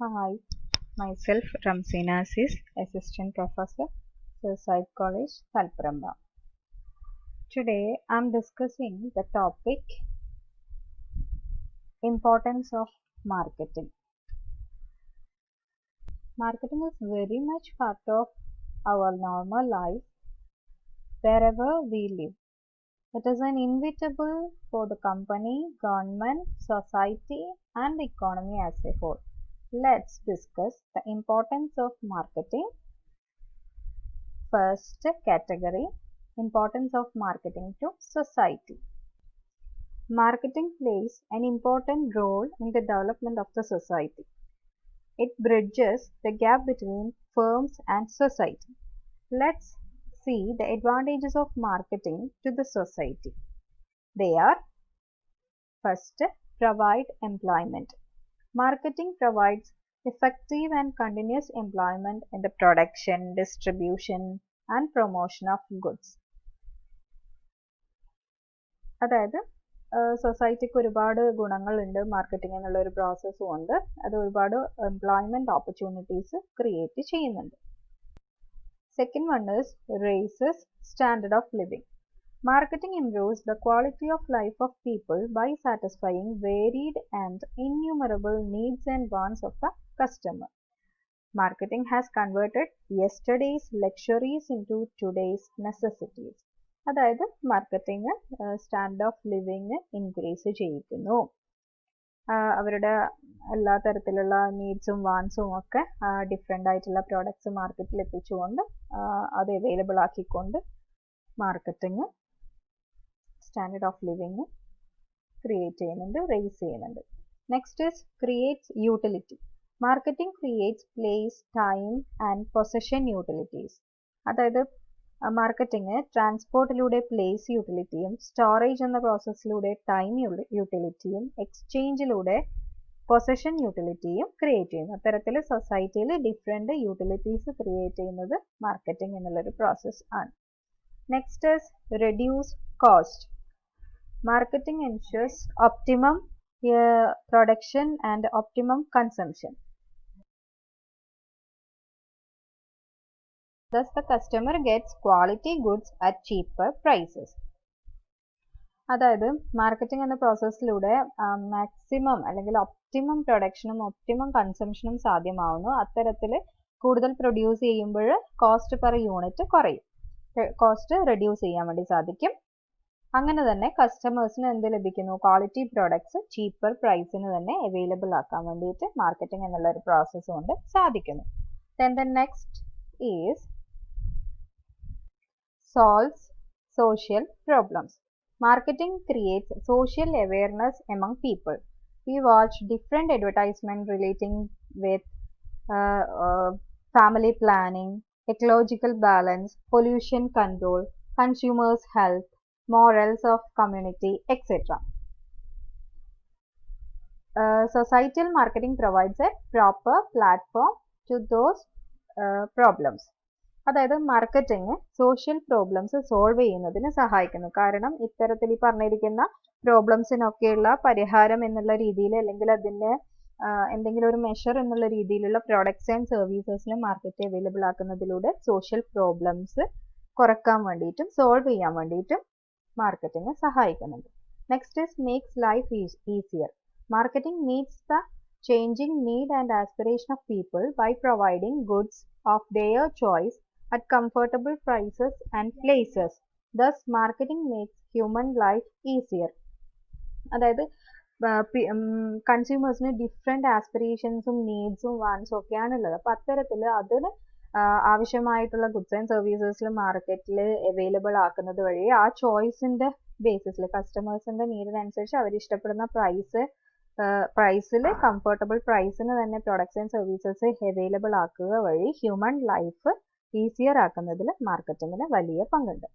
Hi, myself Ramsina Aziz, Assistant Professor, Suicide College, Thalparamba. Today I am discussing the topic Importance of Marketing. Marketing is very much part of our normal life wherever we live. It is an inevitable for the company, government, society and the economy as a whole. Let's discuss the importance of marketing. First category, importance of marketing to society. Marketing plays an important role in the development of the society. It bridges the gap between firms and society. Let's see the advantages of marketing to the society. They are: first, provide employment. Marketing provides effective and continuous employment in the production, distribution and promotion of goods. അതായത് സൊസൈറ്റിക്ക് ഒരുപാട് ഗുണങ്ങളുണ്ട് marketing എന്നുള്ള ഒരു പ്രോസസ്സും ഉണ്ട്. അത് ഒരുപാട് employment opportunities create ചെയ്യുന്നുണ്ട്. Second one is races standard of living. Marketing improves the quality of life of people by satisfying varied and innumerable needs and wants of the customer. Marketing has converted yesterday's luxuries into today's necessities. അതായത് marketing standard of living increase ചെയ്യിക്കുന്നു. അവരുടെ എല്ലാ തരത്തിലുള്ള നീഡ്സും വാൻസും ഒക്കെ different ആയിട്ടുള്ള products മാർക്കറ്റിൽ എത്തിച്ചുകൊണ്ട് അത് അവൈലബിൾ ആക്കിക്കൊണ്ട് marketing standard of living create ചെയ്യുന്നുണ്ട്, റേസ് ചെയ്യുന്നുണ്ട്. Next is creates utility. Marketing creates place, time and possession utilities. അതായത് മാർക്കറ്റിംഗ് ട്രാൻസ്പോർട്ടിലൂടെ പ്ലേസ് യൂട്ടിലിറ്റിയും സ്റ്റോറേജ് എന്ന പ്രോസസ്സിലൂടെ ടൈം യൂട്ടിലിറ്റിയും എക്സ്ചേഞ്ചിലൂടെ പൊസഷൻ യൂട്ടിലിറ്റിയും ക്രിയേറ്റ് ചെയ്യുന്നു. അത്തരത്തിൽ സൊസൈറ്റിയിൽ ഡിഫറെൻ്റ് യൂട്ടിലിറ്റീസ് ക്രിയേറ്റ് ചെയ്യുന്നത് മാർക്കറ്റിംഗ് എന്നുള്ളൊരു പ്രോസസ്സ് ആണ്. Next is reduce cost. Marketing ensures optimum production and optimum consumption. Thus, the customer gets quality goods at cheaper prices. അതായത് മാർക്കറ്റിംഗ് എന്ന പ്രോസസ്സിലൂടെ മാക്സിമം അല്ലെങ്കിൽ ഒപ്റ്റിമം പ്രൊഡക്ഷനും ഒപ്റ്റിമം കൺസംഷനും സാധ്യമാവുന്നു. അത്തരത്തിൽ കൂടുതൽ പ്രൊഡ്യൂസ് ചെയ്യുമ്പോൾ കോസ്റ്റ് പെർ യൂണിറ്റ് കുറയും, കോസ്റ്റ് റെഡ്യൂസ് ചെയ്യാൻ വേണ്ടി സാധിക്കും. അങ്ങനെ തന്നെ കസ്റ്റമേഴ്സിന് എന്ത് ലഭിക്കുന്നു? ക്വാളിറ്റി പ്രോഡക്ട്സ് ചീപ്പർ പ്രൈസിന് തന്നെ അവൈലബിൾ ആക്കാൻ വേണ്ടിയിട്ട് മാർക്കറ്റിംഗ് എന്നുള്ള ഒരു പ്രോസസ്സ് കൊണ്ട് സാധിക്കുന്നു. Then the next is solves social problems. Marketing creates social awareness among people. We watch different advertisements relating with family planning, ecological balance, pollution control, consumers' health, morals of community, etc. Societal marketing provides a proper platform to those problems. അതായത് marketing social problems solve ചെയ്യുന്നതിന് സഹായിക്കുന്നു. കാരണം ഇത്തരത്തിൽ ഈ പറഞ്ഞിരിക്കുന്ന പ്രോബ്ലംസിനൊക്കെയുള്ള പരിഹാരം എന്നുള്ള രീതിയിൽ അല്ലെങ്കിൽ അതിൻ്റെ എന്തെങ്കിലും ഒരു മെഷർ എന്നുള്ള രീതിയിലുള്ള പ്രോഡക്ട്സ് ആൻഡ് സർവീസസിന് മാർക്കറ്റ് അവൈലബിൾ ആക്കുന്നതിലൂടെ സോഷ്യൽ പ്രോബ്ലംസ് കുറക്കാൻ വേണ്ടിയിട്ടും സോൾവ് ചെയ്യാൻ വേണ്ടിയിട്ടും മാർക്കറ്റിംഗ് സഹായിക്കുന്നുണ്ട്. Next is makes life easier. Marketing meets the changing need and aspiration of people by providing goods of their choice at comfortable prices and places. Thus, marketing makes human life easier. അതായത് കൺസ്യൂമേഴ്സിന് different ആസ്പിറേഷൻസും നീഡ്സും വാൻസും ഒക്കെയാണ് ഉള്ളത്. അപ്പം അത്തരത്തിൽ അതിന് ആവശ്യമായിട്ടുള്ള goods and സർവീസസിൽ മാർക്കറ്റിൽ available ആക്കുന്നത് വഴി ആ ചോയ്സിൻ്റെ ബേസിസിൽ കസ്റ്റമേഴ്സിൻ്റെ നീഡിനനുസരിച്ച് അവരിഷ്ടപ്പെടുന്ന പ്രൈസിൽ കംഫർട്ടബിൾ പ്രൈസിന് തന്നെ പ്രൊഡക്ട്സ് ആൻഡ് സർവീസസ് അവൈലബിൾ ആക്കുക വഴി ഹ്യൂമൻ ലൈഫ് ഈസിയർ ആക്കുന്നതിൽ മാർക്കറ്റിങ്ങിന് വലിയ പങ്കുണ്ട്.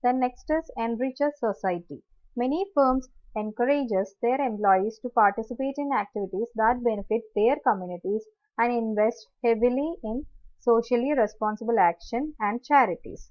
Then next is enriches society. Many firms encourages their employees to participate in activities that benefit their communities and invest heavily in socially responsible action and charities.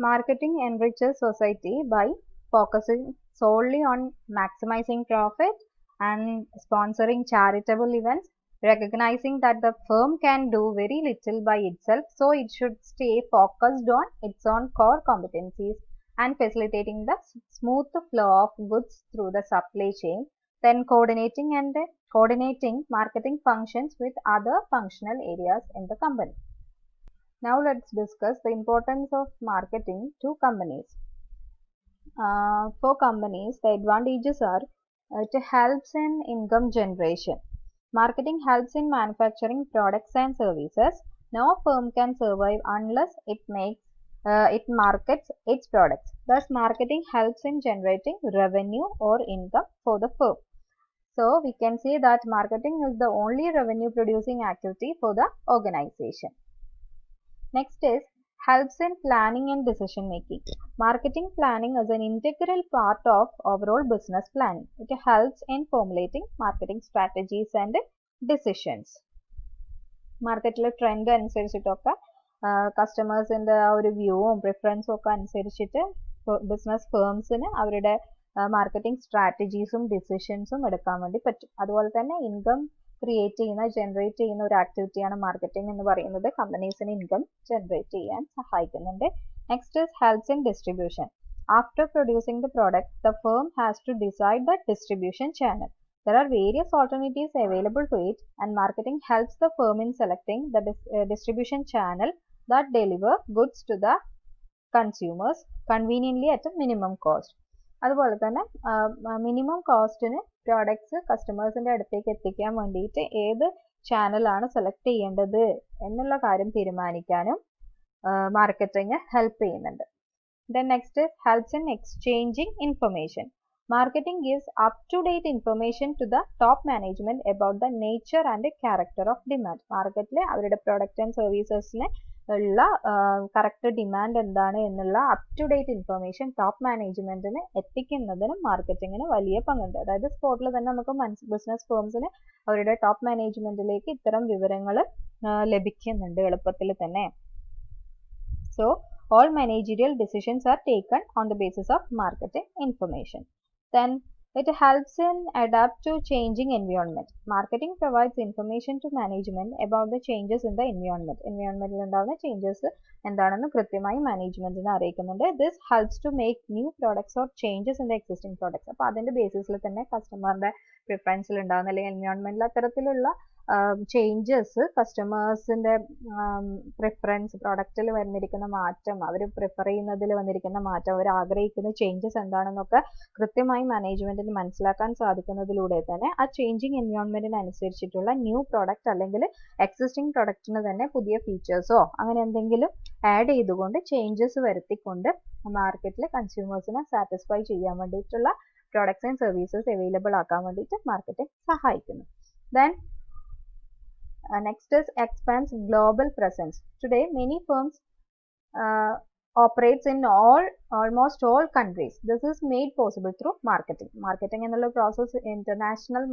Marketing enriches society by focusing solely on maximizing profit and sponsoring charitable events recognizing that the firm can do very little by itself, so it should stay focused on its own core competencies and facilitating the smooth flow of goods through the supply chain, then coordinating marketing functions with other functional areas in the company. Now let's discuss the importance of marketing to companies. For companies, the advantages are it helps in income generation. Marketing helps in manufacturing products and services. No firm can survive unless it markets its products. Thus, marketing helps in generating revenue or income for the firm. So, we can say that marketing is the only revenue producing activity for the organization. Next is helps in planning and decision making. Marketing planning is an integral part of overall business planning. It helps in formulating marketing strategies and decisions. മാർക്കറ്റിലെ trend അനുസരിച്ചിട്ടൊക്കെ കസ്റ്റമേഴ്സിൻ്റെ ആ ഒരു വ്യൂവും പ്രിഫറൻസും ഒക്കെ അനുസരിച്ചിട്ട് business ഫേംസിന് അവരുടെ marketing സ്ട്രാറ്റജീസും ഡിസിഷൻസും എടുക്കാൻ വേണ്ടി പറ്റും. അതുപോലെ തന്നെ ഇൻകം ജനറേറ്റ് ചെയ്യുന്ന ഒരു ആക്ടിവിറ്റിയാണ് മാർക്കറ്റിംഗ് എന്ന് പറയുന്നത്. കമ്പനീസിന് ഇൻകം ജനറേറ്റ് ചെയ്യാൻ സഹായിക്കുന്നുണ്ട്. Next is helps in distribution. After producing the product, the firm has to decide the distribution channel. There are various alternatives available to it, and marketing helps the firm in selecting the distribution channel that deliver goods to the consumers conveniently at a minimum cost. അതുപോലെ തന്നെ minimum കോസ്റ്റിന് products കസ്റ്റമേഴ്സിൻ്റെ അടുത്തേക്ക് എത്തിക്കാൻ വേണ്ടിയിട്ട് ഏത് ചാനലാണ് select ചെയ്യേണ്ടത് എന്നുള്ള കാര്യം തീരുമാനിക്കാനും മാർക്കറ്റിംഗ് ഹെൽപ്പ് ചെയ്യുന്നുണ്ട്. Then next is helps in exchanging information. Marketing gives up-to-date information to the top management about the nature and character of demand. മാർക്കറ്റിൽ അവരുടെ പ്രൊഡക്റ്റ് ആൻഡ് സർവീസസിന് ഉള്ള കറക്റ്റ് ഡിമാൻഡ് എന്താണ് എന്നുള്ള up to date information top മാനേജ്മെന്റിന് എത്തിക്കുന്നതിനും മാർക്കറ്റിങ്ങിന് വലിയ പങ്കുണ്ട്. അതായത് സ്പോട്ടിൽ തന്നെ നമുക്ക് ബിസിനസ് ഫേംസിന് അവരുടെ ടോപ്പ് മാനേജ്മെന്റിലേക്ക് ഇത്തരം വിവരങ്ങൾ ലഭിക്കുന്നുണ്ട് എളുപ്പത്തിൽ തന്നെ. So all managerial decisions are taken on the basis of marketing information. Then it helps in adapt to changing environment. Marketing provides information to management about the changes in the environment. Environmental ഉണ്ടാവുന്ന changes എന്താണെന്ന് കൃത്യമായി മാനേജ്മെന്റിനെ അറിയിക്കുന്നുണ്ട്. This helps to make new products or changes in the existing products. അപ്പോൾ അതിന്റെ ബേസിസിൽ തന്നെ കസ്റ്റമറിന്റെ പ്രിഫറൻസിൽ ഉണ്ടാകുന്ന അല്ലെങ്കിൽ എൻവയോൺമെന്റിൽ അത്തരത്തിലുള്ള ചേഞ്ചസ് കസ്റ്റമേഴ്സിന്റെ പ്രിഫറൻസ് പ്രോഡക്റ്റിൽ വന്നിരിക്കുന്ന മാറ്റം അവർ പ്രിഫർ ചെയ്യുന്നതിൽ വന്നിരിക്കുന്ന മാറ്റം അവർ ആഗ്രഹിക്കുന്ന ചേഞ്ചസ് എന്താണെന്നൊക്കെ കൃത്യമായി മാനേജ്മെന്റിന് മനസ്സിലാക്കാൻ സാധിക്കുന്നതിലൂടെ തന്നെ ആ ചേഞ്ചിങ് എൻവയോൺമെന്റിന് അനുസരിച്ചിട്ടുള്ള ന്യൂ പ്രോഡക്റ്റ് അല്ലെങ്കിൽ എക്സിസ്റ്റിംഗ് പ്രൊഡക്റ്റിന് തന്നെ പുതിയ ഫീച്ചേഴ്സോ അങ്ങനെ എന്തെങ്കിലും ആഡ് ചെയ്തുകൊണ്ട് ചേഞ്ചസ് വരുത്തിക്കൊണ്ട് മാർക്കറ്റിൽ കൺസ്യൂമേഴ്സിനെ സാറ്റിസ്ഫൈ ചെയ്യാൻ വേണ്ടിയിട്ടുള്ള പ്രോഡക്ട്സ് ആൻഡ് സർവീസസ് അവൈലബിൾ ആക്കാൻ വേണ്ടിയിട്ട് മാർക്കറ്റിംഗ് സഹായിക്കുന്നു. Then next is expands global presence. Today many firms operates in almost all countries. This is made possible through marketing. Marketing എന്നുള്ള പ്രോസസ് ഇന്റർനാഷണൽ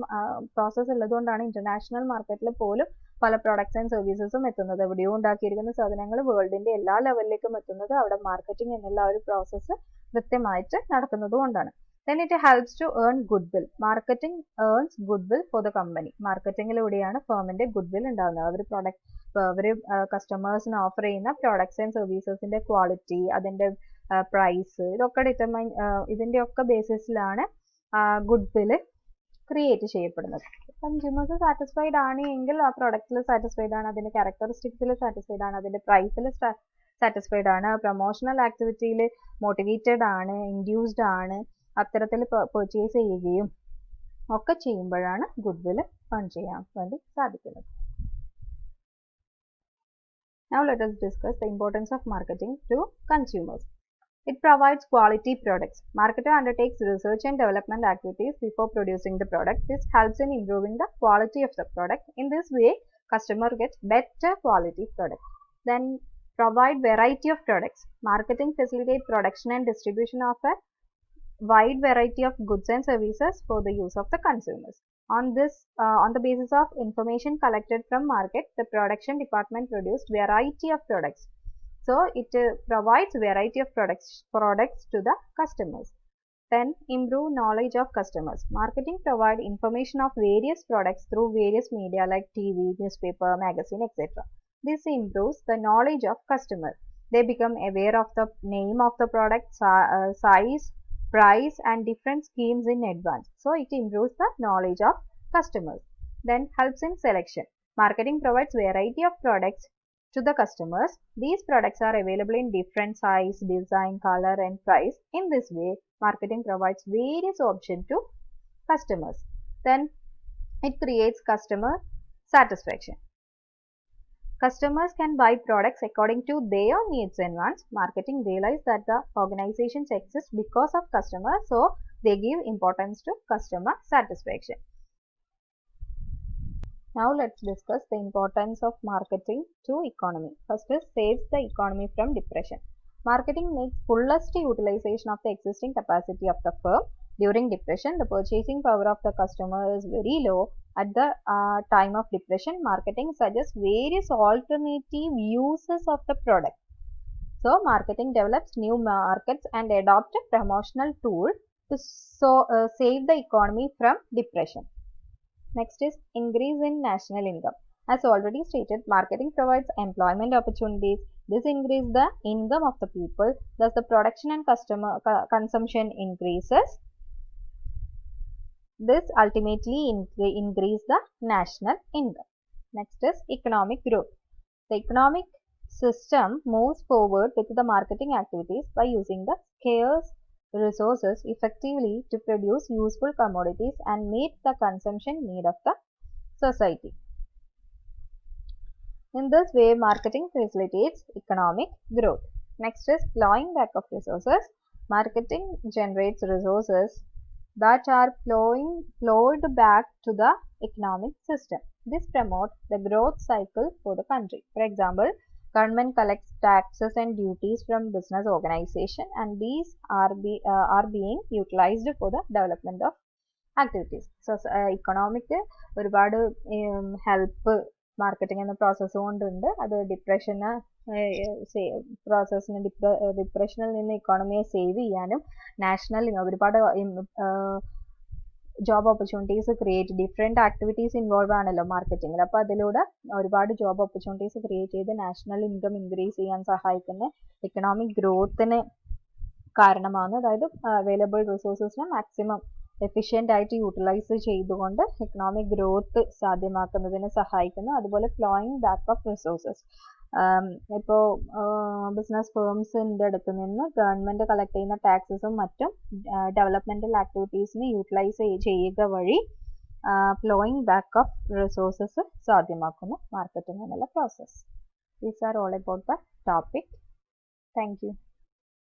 പ്രോസസ് ഉള്ളതുകൊണ്ടാണ് international മാർക്കറ്റിൽ പോലും പല പ്രോഡക്ട്സ് ആൻഡ് സർവീസസും എത്തുന്നത്. എവിടെയോ ഉണ്ടാക്കിയിരിക്കുന്ന സാധനങ്ങൾ വേൾഡിന്റെ എല്ലാ ലെവലിലേക്കും എത്തുന്നത് അവിടെ മാർക്കറ്റിംഗ് എന്നുള്ള ഒരു പ്രോസസ്സ് കൃത്യമായിട്ട് നടക്കുന്നത് കൊണ്ടാണ്. Then it helps to earn goodwill. Marketing earns goodwill for the company. മാർക്കറ്റിംഗിലൂടെയാണ് ഫേമിന്റെ ഗുഡ്വിൽ ഉണ്ടാകുന്നത്. അവർ കസ്റ്റമേഴ്സിന് ഓഫർ ചെയ്യുന്ന പ്രോഡക്ട്സ് ആൻഡ് സർവീസസിന്റെ ക്വാളിറ്റി, അതിന്റെ പ്രൈസ്, ഇതൊക്കെ ഇതിന്റെ ഒക്കെ ബേസിസിലാണ് ഗുഡ്വിൽ ക്രിയേറ്റ് ചെയ്യപ്പെടുന്നത്. കൺസ്യൂമേഴ്സ് സാറ്റിസ്ഫൈഡ് ആണ് എങ്കിൽ ആ പ്രോഡക്റ്റിൽ സാറ്റിസ്ഫൈഡ് ആണ്, അതിന്റെ ക്യാരക്ടറിസ്റ്റിക്സിൽ സാറ്റിസ്ഫൈഡ് ആണ്, അതിന്റെ പ്രൈസിൽ സാറ്റിസ്ഫൈഡ് ആണ്, പ്രൊമോഷണൽ ആക്ടിവിറ്റിയിൽ മോട്ടിവേറ്റഡ് ആണ്, ഇൻഡ്യൂസ്ഡ് ആണ്, അത്തരത്തിൽ പർച്ചേസ് ചെയ്യുകയും ഒക്കെ ചെയ്യുമ്പോഴാണ് ഗുഡ്വിൽ ഏൺ ചെയ്യാൻ വേണ്ടി സാധിക്കുന്നത്. Now let us discuss the importance of marketing to consumers. It provides quality products. Marketer undertakes research and development activities before producing the product. This helps in improving the quality of the product. In this way, customer gets better quality product. Then provide variety of products. Marketing facilitates production and distribution of a wide variety of goods and services for the use of the consumers. On the basis of information collected from market, the production department produced variety of products. So it provides variety of products to the customers. Then improve knowledge of customers. Marketing provide information of various products through various media like TV, newspaper, magazine, etc. This improves the knowledge of customers. They become aware of the name of the product, size, price and different schemes in advance. So it improves the knowledge of customers. Then helps in selection. Marketing provides variety of products to the customers. These products are available in different size, design, color and price. In this way, marketing provides various options to customers. Then it creates customer satisfaction. Customers can buy products according to their needs and wants. Marketing realizes that the organizations exist because of customers, so they give importance to customer satisfaction. Now let's discuss the importance of marketing to economy. First is saves the economy from depression. Marketing makes fullest utilization of the existing capacity of the firm. During depression, the purchasing power of the customer is very low. At the time of depression, marketing suggests various alternative uses of the product. So, marketing develops new markets and adopts a promotional tool to save the economy from depression. Next is increase in national income. As already stated, marketing provides employment opportunities. This increases the income of the people. Thus, the production and customer consumption increases. This ultimately increases the national income. Next is economic growth. The economic system moves forward with the marketing activities by using the scarce resources effectively to produce useful commodities and meet the consumption need of the society. In this way, marketing facilitates economic growth. Next is plowing back of resources. Marketing generates resources that are plowed back to the economic system. This promotes the growth cycle for the country. For example, government collects taxes and duties from business organization and these are being utilized for the development of activities. So, economic ഒരുപാട് help marketing എന്ന process കൊണ്ടുണ്ട്. അത് ഡിപ്രഷന് പ്രോസസ്സിന് ഡിപ്രഷനിൽ നിന്ന് ഇക്കോണമിയെ save ചെയ്യാനും national ഒരുപാട് job opportunities create different activities involve ആണല്ലോ മാർക്കറ്റിങ്ങിൽ. അപ്പോൾ അതിലൂടെ ഒരുപാട് ജോബ് ഓപ്പർച്യൂണിറ്റീസ് ക്രിയേറ്റ് ചെയ്ത് നാഷണൽ ഇൻകം ഇൻക്രീസ് ചെയ്യാൻ സഹായിക്കുന്ന എക്കണോമിക് ഗ്രോത്തിന് കാരണമാകുന്നു. അതായത് അവൈലബിൾ റിസോഴ്സസിനെ മാക്സിമം എഫിഷ്യൻ്റ് ആയിട്ട് യൂട്ടിലൈസ് ചെയ്തുകൊണ്ട് എക്കണോമിക് ഗ്രോത്ത് സാധ്യമാക്കുന്നതിന് സഹായിക്കുന്നു. അതുപോലെ ഫ്ലോയിങ് ബാക്ക് ഓഫ് റിസോഴ്സസ്. ഇപ്പോൾ ബിസിനസ് ഫേംസിൻ്റെ അടുത്ത് നിന്ന് ഗവൺമെൻറ് കളക്ട് ചെയ്യുന്ന ടാക്സസും മറ്റും ഡെവലപ്മെൻറ്റൽ ആക്ടിവിറ്റീസിന് യൂട്ടിലൈസ് ചെയ്യുക വഴി ഫ്ലോയിങ് ബാക്ക് ഓഫ് റിസോഴ്സസ് സാധ്യമാക്കുന്നു മാർക്കറ്റിംഗ് എന്നുള്ള process. These are all about the topic. Thank you.